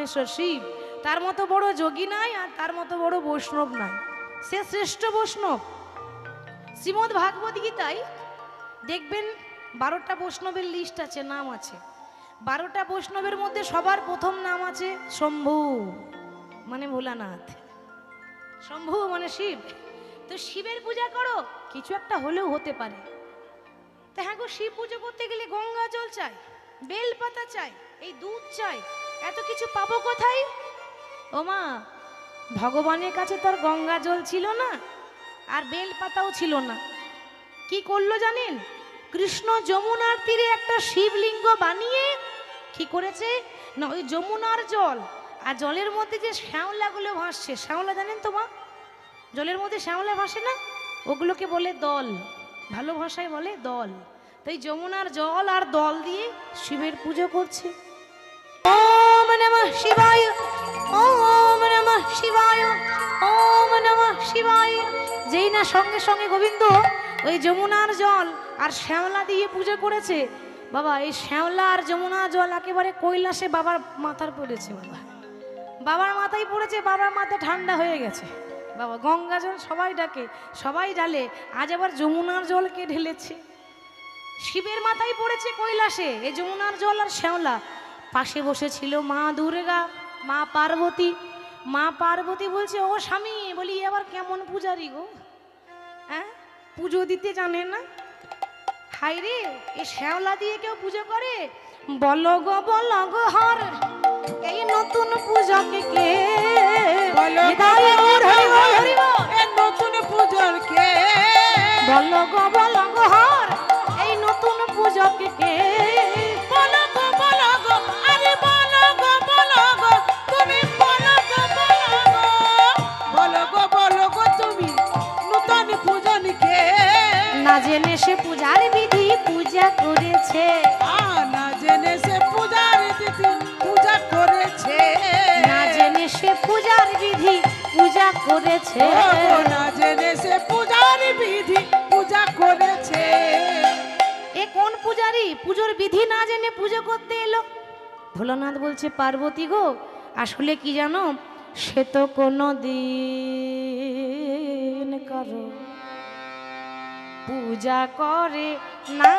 পরমেশ্বর শিব, তার মতো বড় যোগী নাই আর তার মতো বড় বৈষ্ণব নাই, সে শ্রেষ্ঠ বৈষ্ণব। শ্রীমদ্ ভাগবত গীতায় দেখবেন 12টা বৈষ্ণবের লিস্ট আছে, নাম আছে। 12টা বৈষ্ণবের মধ্যে সবার প্রথম নাম আছে শম্ভু, মানে ভোলানাথ। শম্ভু মানে শিব। তো শিবের পূজা করো, কিছু একটা হলেও হতে পারে। তো হ্যাঁ গো, শিব পুজো করতে গেলে গঙ্গা জল চাই, বেলপাতা চাই, এই দুধ চাই, এত কিছু পাবো কোথায়? ও মা, ভগবানের কাছে তোর গঙ্গা জল ছিল না আর বেলপাতাও ছিল না। কি করলো জানেন? কৃষ্ণ যমুনার তীরে একটা শিবলিঙ্গ বানিয়ে কি করেছে না, ওই যমুনার জল আর জলের মধ্যে যে শ্যাওলাগুলো ভাসছে, শ্যাওলা জানেন তো মা? জলের মধ্যে শ্যাওলা ভাসে না, ওগুলোকে বলে দল, ভালো ভাষায় বলে দল। তাই যমুনার জল আর দল দিয়ে শিবের পুজো করছে। ওম নমঃ শিবায়, ওম নমঃ শিবায়, ওম নমঃ শিবায়। যেই না সঙ্গে সঙ্গে গোবিন্দ ওই যমুনার জল আর শ্যাওলা দিয়ে পুজো করেছে। বাবা, এই শ্যাওলা আর যমুনা জল একেবারে কৈলাসে বাবার মাথার পড়েছে। বাবার মাথায় পড়েছে, বাবার মাথা ঠান্ডা হয়ে গেছে। বাবা গঙ্গা জল সবাই ডাকে, সবাই ঢালে, আজ আবার যমুনার জলকে ঢেলেছে। শিবের মাথায় পড়েছে কৈলাসে এই যমুনার জল আর শ্যাওলা। পাশে বসেছিল মা দুর্গা, মা পার্বতী। মা পার্বতী বলছে, ও স্বামী, বলি আবার কেমন পূজারি গো, হ্যাঁ পুজো দিতে জানে না? হাই রে, এ শ্যাওলা দিয়ে কেউ পুজো করে? বলো গো হর, এই নতুন পূজাকে কে বলো? নতুন পূজার কে বলো গো হর, এই নতুন পূজাকে কে? বলো গো, আরে বলো গো, তুমি বলো গো তুমি নতুন পূজন কে? না জেনে সে পূজার বিধি পূজা করেছে, না জেনে সে পূজার বিধি পূজা করেছে, না জেনে সে পূজার বিধি পূজা করেছে, না জেনে সে পূজার বিধি পূজা করেছে। এ কোন পূজারি পুজোর বিধি না জেনে পুজো করতে এলো? ভোলানাথ বলছে, পার্বতী গো, আসলে কি জানো, সে তো কোনো দিন করো পূজা করে না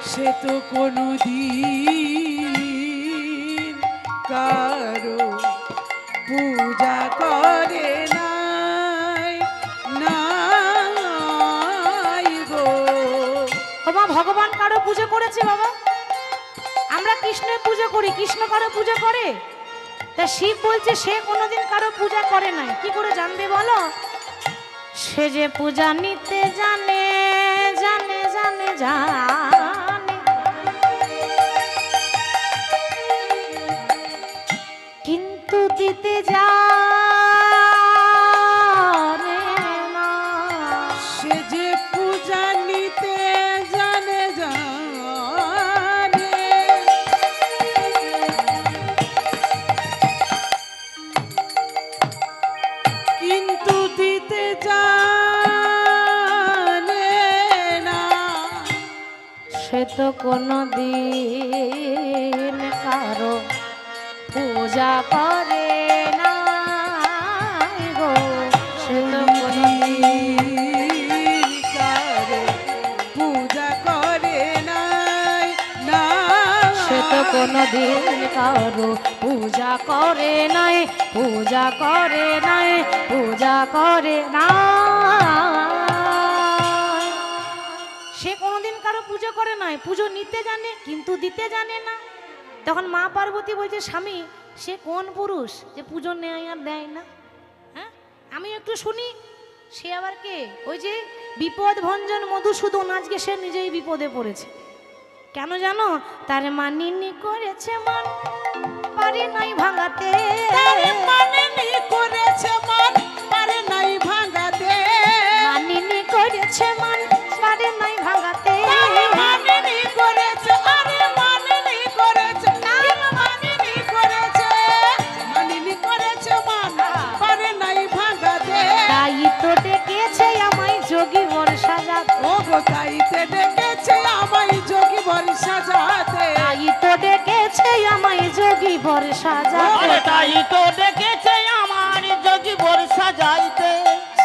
সে তো কোনো দিন কারো পূজা করে নাই গো। বাবা ভগবান কারো পুজো করেছে? বাবা আমরা কৃষ্ণের পুজো করি, কৃষ্ণ কারো পুজো করে? তা শিব বলছে সে কোনোদিন কারো পূজা করে নাই। কি করে জানবে বলো? সে যে পূজা নিতে জানে জানে জানে জানে, কিন্তু দিতে জানে না। সে যে পূজা নিতে জানে কিন্তু দিতে জানে না। সে তো কোনো দিন কারো পূজা করে না গো, সে তো কোনো দিন কারো পূজা করে নাই না। সে তো কোনো দিন কারো পূজা করে নাই, পূজা করে নাই, পূজা করে না। সে কোনোদিন কারো পুজো করে নাই, পুজো নিতে জানে কিন্তু দিতে জানে না। তখন মা পার্বতী বলছে, স্বামী সে কোন পুরুষ যে পুজো নেয় আর দেয় না? হ্যাঁ আমি একটু শুনি, সে আবার কে? ওই যে বিপদ ভঞ্জন মধুসূদন, আজকে সে নিজেই বিপদে পড়েছে। কেন জানো? তার মানিনি করেছে মন, পারে নাই ভাঙাতে, মানিনি করেছে মন, পারে নাই ভাঙাতে, মানিনি করেছে মন, পারে নাই ভাঙাতে, মানিনি করেছে, আরে মানিনি করেছে, মানিনি করেছে, মানিনি করেছে মন, পারে নাই ভাঙাতে। তাই তো ডেকেছে আমায় যোগী বর্ষা যাত, ও গো তাইতে ডেকেছে আমায় বর্ষা যাতে। আরে তাই তো ডেকেছে আমার যোগী বর্ষা যাইতে।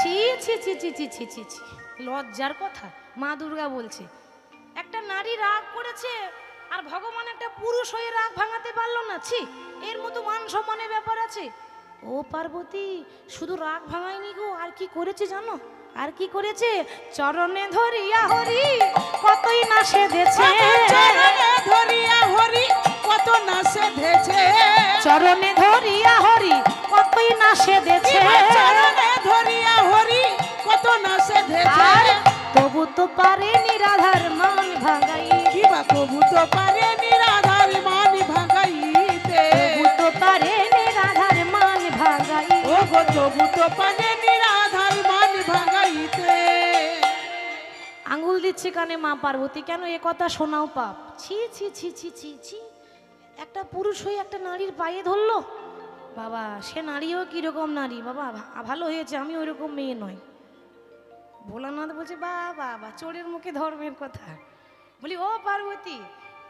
ছি ছি ছি ছি ছি ছি ছি ছি, লজ্জার কথা। মা দুর্গা বলছে একটা নারী রাগ করেছে আর ভগবান একটা পুরুষ হয়ে রাগ ভাঙাতে পারলো না। ছি, এর মতো মান সম্মানের ব্যাপার আছে? ও পার্বতী শুধু রাগ ভাঙায়নি গো, আর কি করেছে জানো? আর কি করেছে? চরণে ধরিয়া হরি কতই না সেধেছে। চরণে ধরিয়া হরি কত না সেধেছে। চরণে ধরিয়া হরি কতই না সেধেছে। চরণে ধরিয়া হরি কত না সেধেছে। আর তবু তো পারেনি রাধার মান ভাঙাই। কিবা তবু তো পারে নিরাধার মান ভাঙাইতে। তবু তো পারেনি রাধার মান ভাঙাই। ও গো তবু তো পারে নিরাধার মান ভাঙাইতে। আঙ্গুল দিচ্ছে কানে মা পার্বতী, কেন এ কথা শোনাও পাপ। ছি ছি ছি ছি ছি ছি, একটা পুরুষ হয়ে একটা নারীর পায়ে ধরলো। বাবা সে নারীও কিরকম নারী বাবা, ভালো হয়েছে আমি ওইরকম মেয়ে নয়। ভোলানাথ বলছে বা বাবা চোরের মুখে ধর্মের কথা। বলি ও পার্বতী,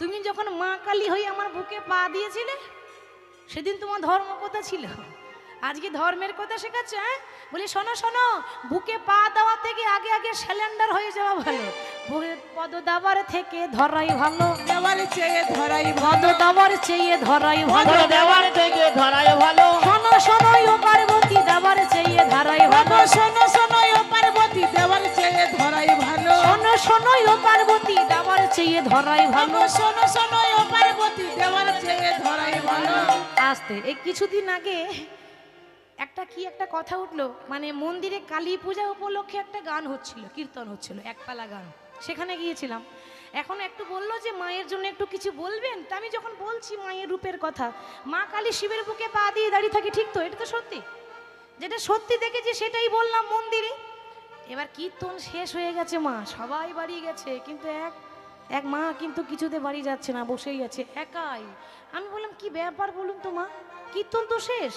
তুমি যখন মা কালী হয়ে আমার বুকে পা দিয়েছিলে সেদিন তোমার ধর্ম কথা ছিল, আজকে ধর্মের কথা শেখাচ্ছে। হ্যাঁ বলি শোনো শোনো, বুকে পা দেওয়া থেকে আগে আগে সিলিন্ডার হয়ে যাওয়া ভালো। পদ দাবার থেকে ধরাই ভালো। দেওয়ার চেয়ে ধরাই পদ ভালো। দাবার চেয়ে ধরাই ভালো। দেওয়ার থেকে ধরাই ভালো। শোনো শোনো ও পার্বতী, দাবার চেয়ে ধরাই ভালো। শোনো শোনো ও পার্বতী দেওয়ার চেয়ে ধরাই ভালো। শোনো শোনো ও পার্বতী, দাবার চেয়ে ধরাই ভালো। শোনো শোনো ও পার্বতী দেওয়ার চেয়ে ধরাই ভালো। আসতে এই কিছুদিন আগে একটা কথা উঠলো, মানে মন্দিরে কালী পূজা উপলক্ষে একটা গান হচ্ছিল, কীর্তন হচ্ছিল, একপালা গান। সেখানে গিয়েছিলাম। এখন একটু বললো যে মায়ের জন্য একটু কিছু বলবেন। তা আমি যখন বলছি মায়ের রূপের কথা, মা কালী শিবের বুকে পা দিয়ে দাঁড়িয়ে থাকে, ঠিক তো? এটা তো সত্যি, যেটা সত্যি দেখেছি সেটাই বললাম মন্দিরে। এবার কীর্তন শেষ হয়ে গেছে, মা সবাই বাড়ি গেছে, কিন্তু এক মা কিন্তু কিছুতে বাড়ি যাচ্ছে না, বসেই আছে একাই। আমি বললাম কি ব্যাপার বলুন তো মা, কীর্তন তো শেষ,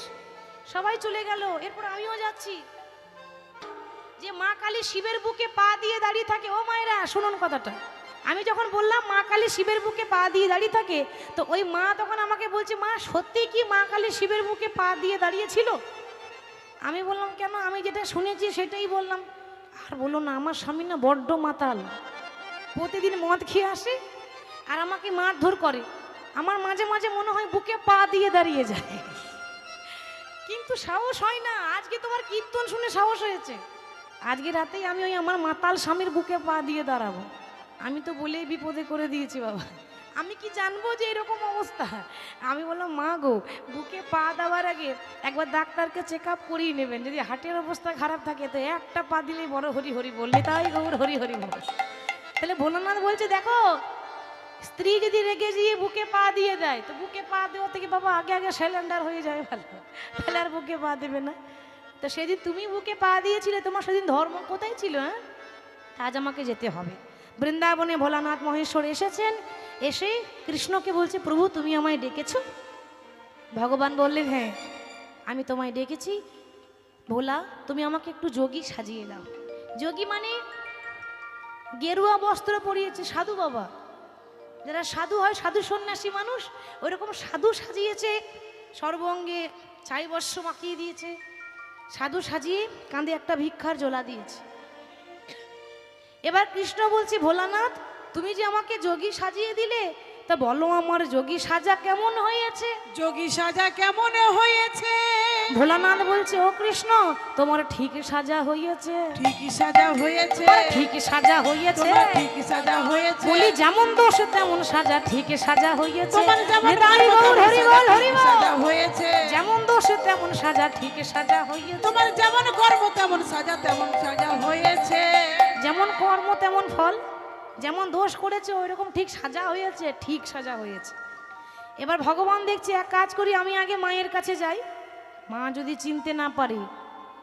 সবাই চলে গেল, এরপর আমিও যাচ্ছি। যে মা কালী শিবের বুকে পা দিয়ে দাঁড়িয়ে থাকে, ও মায়েরা শুনুন কথাটা। আমি যখন বললাম মা কালী শিবের বুকে পা দিয়ে দাঁড়িয়ে থাকে, তো ওই মা তখন আমাকে বলছে মা সত্যি কি মা কালী শিবের বুকে পা দিয়ে দাঁড়িয়েছিল? আমি বললাম কেন, আমি যেটা শুনেছি সেটাই বললাম। আর বলো না, আমার স্বামী না বড্ড মাতাল, প্রতিদিন মদ খেয়ে আসে আর আমাকে মারধর করে। আমার মাঝে মাঝে মনে হয় বুকে পা দিয়ে দাঁড়িয়ে যায়, কিন্তু সাহস হয় না। আজকে তোমার কীর্তন শুনে সাহস হয়েছে, আজকে রাতেই আমি ওই আমার মাতাল স্বামীর বুকে পা দিয়ে দাঁড়াবো। আমি তো বলেই বিপদে করে দিয়েছি বাবা, আমি কি জানবো যে এরকম অবস্থা। আমি বললাম মা গো, বুকে পা দেওয়ার আগে একবার ডাক্তারকে চেক আপ করিয়ে নেবেন, যদি হার্টের অবস্থা খারাপ থাকে তো একটা পা দিলেই বড় হরি হরি বললে তাই গৌর হরি হরি বল। তাহলে ভোলানাথ বলছে দেখো, স্ত্রী যদি রেগে গিয়ে বুকে পা দিয়ে দেয় তো বুকে পা দেওয়া থেকে বাবা আগে আগে সিলিন্ডার হয়ে যায় ভালো, তাহলে আর বুকে পা দেবে না। তো সেদিন তুমি বুকে পা দিয়েছিলে, তোমার সেদিন ধর্ম কোথায় ছিল? হ্যাঁ, আজ আমাকে যেতে হবে বৃন্দাবনে। ভোলানাথ মহেশ্বর এসেছেন, এসে কৃষ্ণকে বলছে প্রভু তুমি আমায় ডেকেছো? ভগবান বললেন হ্যাঁ আমি তোমায় ডেকেছি। ভোলা তুমি আমাকে একটু যোগী সাজিয়ে দাও। যোগী মানে গেরুয়া বস্ত্র পরিয়েছে সাধু বাবা, যারা সাধু হয়, সাধু সন্ন্যাসী মানুষ, ওইরকম সাধু সাজিয়েছে, সর্বঙ্গে ছাই বস্ত্র মাখিয়ে দিয়েছে, সাধু সাজিয়ে কাঁধে একটা ভিক্ষার জোলা দিয়েছে। এবার কৃষ্ণ বলছে ভোলানাথ তুমি যে আমাকে যোগী সাজিয়ে দিলে, তা বলো আমার যোগী সাজা কেমন হয়েছে? যোগী সাজা কেমন হয়েছে? ভোলানাথ বলছে ও কৃষ্ণ তোমার ঠিক সাজা হয়েছে। ঠিকই সাজা হয়েছে। ঠিক সাজা হয়েছে। তোমার ঠিকই সাজা হয়েছে। বলি যেমন দোষ তেমন সাজা, ঠিক সাজা হয়েছে। তোমার যেমন নিতাই কর্ম গৌর হরি তেমন বল হরি বল। সাজা হয়েছে। যেমন দোষ তেমন সাজা, ঠিক সাজা হয়েছে। তোমার যেমন কর্ম তেমন সাজা হয়েছে। যেমন কর্ম তেমন ফল, যেমন দোষ করেছে ওইরকম ঠিক সাজা হয়েছে, ঠিক সাজা হয়েছে। এবার ভগবান দেখছে এক কাজ করি, আমি আগে মায়ের কাছে যাই, মা যদি চিনতে না পারে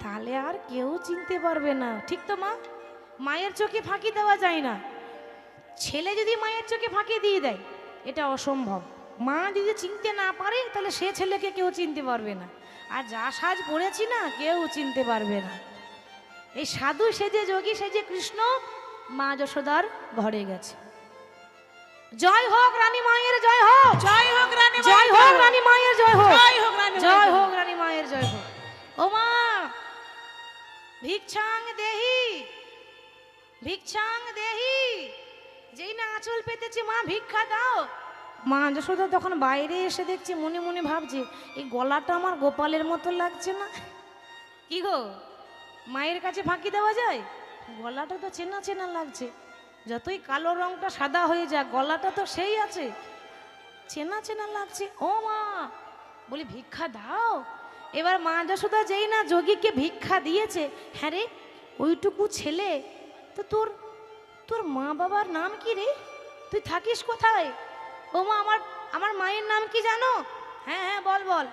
তাহলে আর কেউ চিনতে পারবে না, ঠিক তো মা? মায়ের চোখে ফাঁকি দেওয়া যায় না। ছেলে যদি মায়ের চোখে ফাঁকি দিয়ে দেয় এটা অসম্ভব। মা যদি চিনতে না পারে তাহলে সে ছেলেকে কেউ চিনতে পারবে না, আর যা সাজ পড়েছি না কেউ চিনতে পারবে না। এই সাধু সেজে যোগী সেজে কৃষ্ণ মা যশোদার ঘরে গেছে। জয় হোক রানী মায়ের জয় হোক, জয় হোক রানী জয় হোক রানী মায়ের জয় হোক, জয় হোক রানী জয় হোক রানী মায়ের জয় হোক। ও মা ভিক্ষাং দেহি, ভিক্ষাং দেহি, যেই না আঁচল পেতেছে মা ভিক্ষা দাও। মা যশোদা তখন বাইরে এসে দেখছে, মনে মনে ভাবছে এই গলাটা আমার গোপালের মতো লাগছে না। কি গো মায়ের কাছে ফাঁকি দেওয়া যায়? গলাটা তো চেনা চেনা লাগছে, যতই কালো রংটা সাদা হয়ে যায় গলাটা তো সেই আছে, চেনা চেনা লাগছে। ও মা বলি ভিক্ষা দাও। এবার মা যশোদা যেই না যোগীকে ভিক্ষা দিয়েছে, হ্যাঁ রে ওইটুকু ছেলে তো তোর, তোর মা বাবার নাম কি রে, তুই থাকিস কোথায়? ও মা আমার মায়ের নাম কি জানো? হ্যাঁ হ্যাঁ বল বল।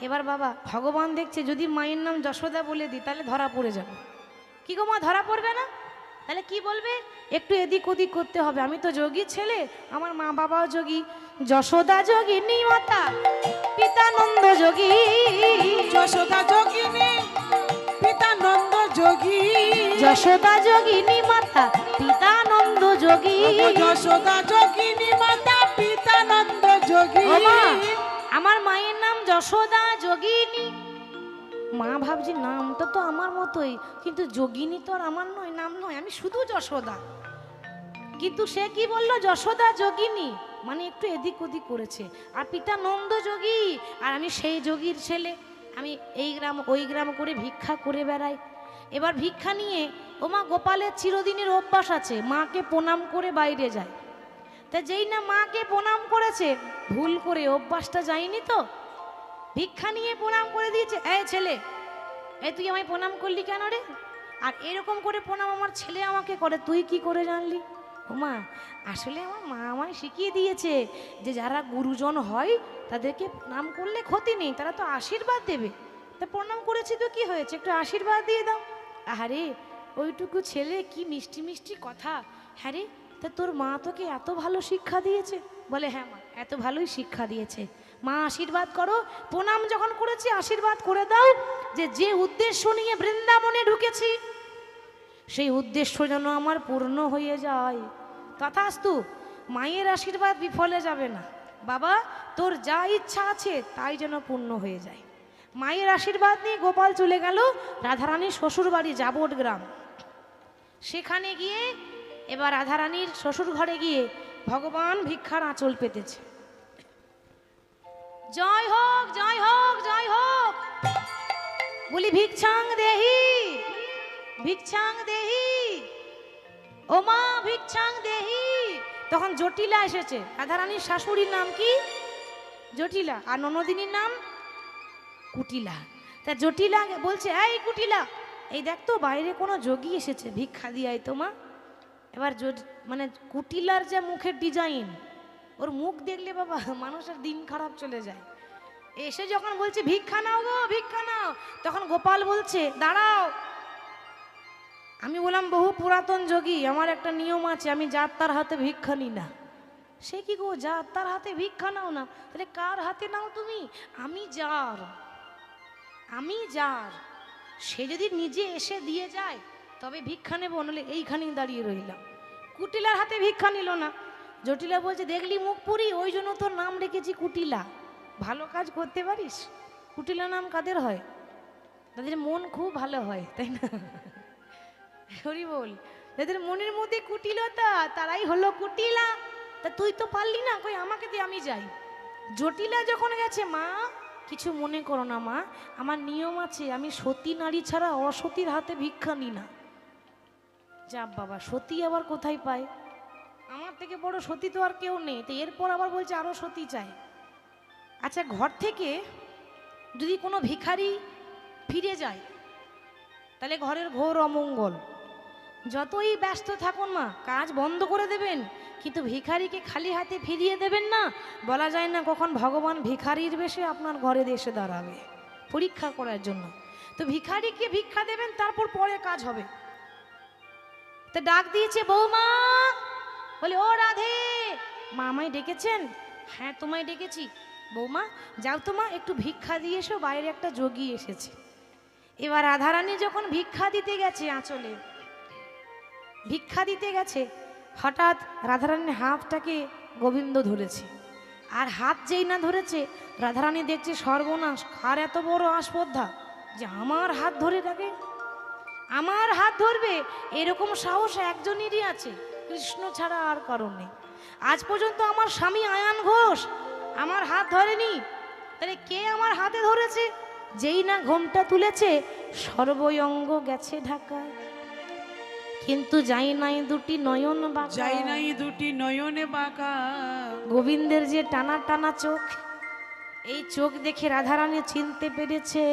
এবার বাবা ভগবান দেখছে যদি মায়ের নাম যশোদা বলে দিই তাহলে ধরা পড়ে যাবে। কি গো মা ধরা পড়বে না? তাহলে কি বলবে? একটু এদিক ওদিক করতে হবে, আমি তো যোগী ছেলে, আমার মা বাবাও যোগী। যশোদা যোগিনী মাতা পিতা নন্দ যোগী, যশোদা যোগিনী পিতা নন্দ যোগী, যশোদা যোগিনী মাতা পিতা নন্দ যোগী। যশোদা যোগিনী মাতা পিতা নন্দ যোগী। ও মা, আমার মায়ের নাম যশোদা যোগিনী। মা ভাবছি নামটা তো আমার মতোই, কিন্তু যোগিনী তো আর আমার নয়, নাম নয়, আমি শুধু যশোদা। কিন্তু সে কি বলল? যশোদা যোগিনী, মানে একটু এদিক ওদিক করেছে। আর পিতা নন্দ যোগী, আর আমি সেই যোগীর ছেলে, আমি এই গ্রাম ওই গ্রাম করে ভিক্ষা করে বেড়াই। এবার ভিক্ষা নিয়ে ও মা গোপালের চিরদিনের অভ্যাস আছে, মাকে প্রণাম করে বাইরে যায়। তা যেই না মাকে প্রণাম করেছে, ভুল করে অভ্যাসটা যায়নি তো, ভিক্ষা নিয়ে প্রণাম করে দিয়েছে। এই ছেলে, এই তুই আমায় প্রণাম করলি কেন রে? আর এরকম করে প্রণাম আমার ছেলে আমাকে করে, তুই কি করে জানলি? ও মা আসলে আমার মা আমায় শিখিয়ে দিয়েছে যে যারা গুরুজন হয় তাদেরকে প্রণাম করলে ক্ষতি নেই, তারা তো আশীর্বাদ দেবে। তা প্রণাম করেছি তো কি হয়েছে, একটু আশীর্বাদ দিয়ে দাও। আরে ওইটুকু ছেলে কি মিষ্টি মিষ্টি কথা। হ্যাঁ রে, তা তোর মা তোকে এত ভালো শিক্ষা দিয়েছে? বলে হ্যাঁ মা এত ভালোই শিক্ষা দিয়েছে। মা আশীর্বাদ করো, প্রণাম যখন করেছি আশীর্বাদ করে দাও যে যে উদ্দেশ্য নিয়ে বৃন্দাবনে ঢুকেছি সেই উদ্দেশ্য যেন আমার পূর্ণ হয়ে যায়। তথাস্তু, মায়ের আশীর্বাদ বিফলে যাবে না। বাবা তোর যা ইচ্ছা আছে তাই যেন পূর্ণ হয়ে যায়। মায়ের আশীর্বাদ নিয়ে গোপাল চলে গেল রাধারানীর শ্বশুর বাড়ি জাবট গ্রাম। সেখানে গিয়ে এবার রাধারানীর শ্বশুর ঘরে গিয়ে ভগবান ভিক্ষার আঁচল পেতেছে। জয় হোক জয় হোক জয় হোক, বলি ভিক্ষাং দেহি, ভিক্ষাং দেহি, ও মা ভিক্ষাং দেহি। তখন জটিলা এসেছে। রাধারানীর শাশুড়ির নাম কি? জটিলা, আর ননদিনীর নাম কুটিলা। তা জটিলা বলছে এই কুটিলা, এই দেখ তো বাইরে কোনো যোগী এসেছে, ভিক্ষা দিয়াই তো মা। এবার মানে কুটিলার যে মুখের ডিজাইন, ওর মুখ দেখলে বাবা মানুষের দিন খারাপ চলে যায়। এসে যখন বলছে ভিক্ষা নাও গো ভিক্ষা নাও, তখন গোপাল বলছে দাঁড়াও, আমি বললাম বহু পুরাতন যোগী, আমার একটা নিয়ম আছে, আমি যার তার হাতে ভিক্ষা নিই না। সে কি গো যার তার হাতে ভিক্ষা নাও না? তাহলে কার হাতে নাও তুমি? আমি যার, আমি যার, সে যদি নিজে এসে দিয়ে যায় তবে ভিক্ষা নেবো, নলে এইখানেই দাঁড়িয়ে রইলাম। কুটিলার হাতে ভিক্ষা নিল না। জটিলা বলছে দেখলি মুখ পুরি, ওই জন্য তোর নাম রেখেছি কুটিলা। ভালো কাজ করতে পারিস। কুটিলা নাম কাদের হয়? তাদের মন খুব ভালো হয়, তাই না? হরি বল। যাদের মনের মধ্যে কুটিলতা তারাই হলো কুটিলা। তা তুই তো পারলি না, কই আমাকে দিয়ে আমি যাই। জটিলা যখন গেছে, মা কিছু মনে করো না মা, আমার নিয়ম আছে, আমি সতী নারী ছাড়া অসতীর হাতে ভিক্ষা নিই না। যা বাবা, সতী আবার কোথায় পায়? আমার থেকে বড় সতী তো আর কেউ নেই। তো এরপর আবার বলছে আরো সতী চাই। আচ্ছা, ঘর থেকে যদি কোনো ভিখারি ফিরে যায় তাহলে ঘরের ঘোর অমঙ্গল। যতই ব্যস্ত থাকুন মা, কাজ বন্ধ করে দেবেন, কিন্তু ভিখারিকে খালি হাতে ফিরিয়ে দেবেন না। বলা যায় না কখন ভগবান ভিখারির বেশে আপনার ঘরে এসে দাঁড়াবে পরীক্ষা করার জন্য। তো ভিখারিকে ভিক্ষা দেবেন, তারপর পরে কাজ হবে। তো ডাক দিয়েছে বৌমা, বলে ও রাধে, মা আমায় ডেকেছেন? হ্যাঁ তোমায় ডেকেছি। বৌমা যাও তো মা, একটু ভিক্ষা দিয়ে এসো, বাইরে একটা যোগী এসেছে। এবার রাধারানী যখন ভিক্ষা দিতে গেছে, আঁচলে ভিক্ষা দিতে গেছে, হঠাৎ রাধারানীর হাতটাকে গোবিন্দ ধরেছে। আর হাত যেই না ধরেছে, রাধারানী দেখছে সর্বনাশ, কার এত বড় আসপদ্ধা যে আমার হাত ধরে রাখে, আমার হাত ধরবে, এরকম সাহস একজনেরই আছে, কৃষ্ণ ছাড়া আর কারণ নেই। আজ পর্যন্ত আমার স্বামী আয়ান ঘোষ আমার হাত ধরেনি, তাহলে কে আমার হাতে ধরেছে? যেই না ঘোমটা তুলেছে, সর্বঙ্গ গেছে ঢাকায়, কিন্তু যাই নাই দুটি নয়ন বাঁকা। যাই নাই দুটি নয়নে বাঁকা। গোবিন্দের যে টানা টানা চোখ, এই চোখ দেখে রাধারানী চিনতে পেরেছে,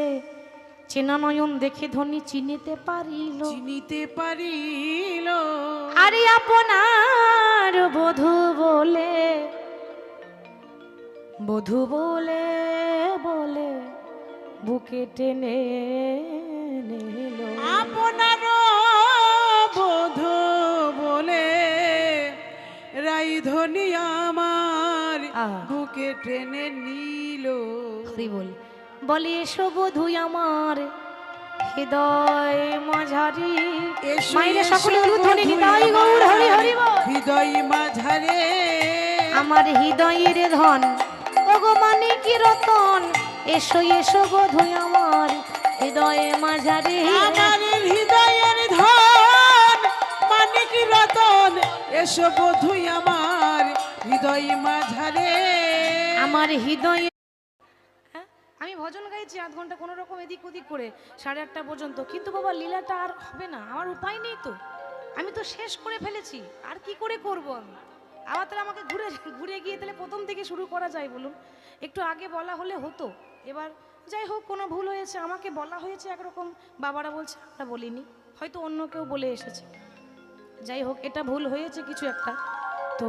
চেনা নয়ন দেখে ধনী চিনিতে পারিল, চিনিতে পারিল। আরে আপনার বধূ বলে, বধূ বলে বলে বুকে টেনে নিল। আপনার বধূ বলে রাইধনি আমার বুকে টেনে নিল। হরি বল, বলে এসো বধূ আমার হৃদয় মাঝারি। এসো, মায়েরা এসো সকলে উলুধ্বনি বধূ নিতাই গৌর হরি হরি বল। হৃদয় মাঝারে আমার হৃদয়ের ধন, ওগো মানে কি রতন, এসো এসো বধূ আমার হৃদয়ে মাঝারি। আমার হৃদয়ের ধন মানে কি রতন, এসো বধূ আমার হৃদয় মাঝারে। আমার হৃদয়ে, হ্যাঁ, আমি ভজন গাইছি আধ ঘন্টা কোনো রকম এদিক ওদিক করে 8:30 পর্যন্ত, কিন্তু বাবা লীলাটা আর হবে না, আমার উপায় নেই তো, আমি তো শেষ করে ফেলেছি, আর কি করে করব আমি? আবার তাহলে আমাকে ঘুরে ঘুরে গিয়ে তাহলে প্রথম থেকে শুরু করা যায় বলুন? একটু আগে বলা হলে হতো। এবার যাই হোক, কোনো ভুল হয়েছে, আমাকে বলা হয়েছে একরকম, বাবারা বলছে আমরা বলিনি, হয়তো অন্য কেউ বলে এসেছে, যাই হোক এটা ভুল হয়েছে কিছু একটা। তো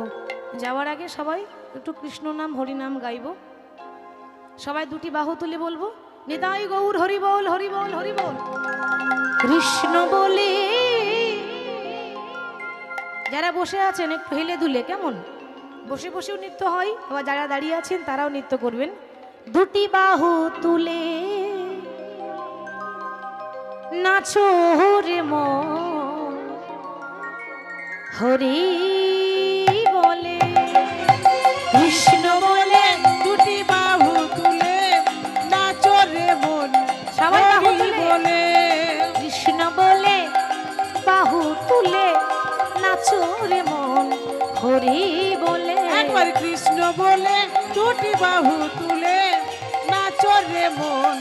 যাওয়ার আগে সবাই একটু কৃষ্ণ নাম হরিনাম গাইব, সবাই দুটি বাহু তুলে বলবো নিতাই গৌর হরি বল হরি বল হরি বল। কৃষ্ণ বলে, যারা বসে আছেন একটু হেলে দুলে, কেমন বসে বসেও নৃত্য হয়, আবার যারা দাঁড়িয়ে আছেন তারাও নৃত্য করবেন। দুটি বাহু তুলে নাচো রে মন, হরি বলে কৃষ্ণ বলে। দুটি বাহু তুলে নাচো রে মন, সবাই বাহু হরি তুলে। বলে। কৃষ্ণ বলে বাহু তুলে নাচো রে মন, হরি বলে। একবার কৃষ্ণ বলে দুটি বাহু তুলে নাচো রে মন,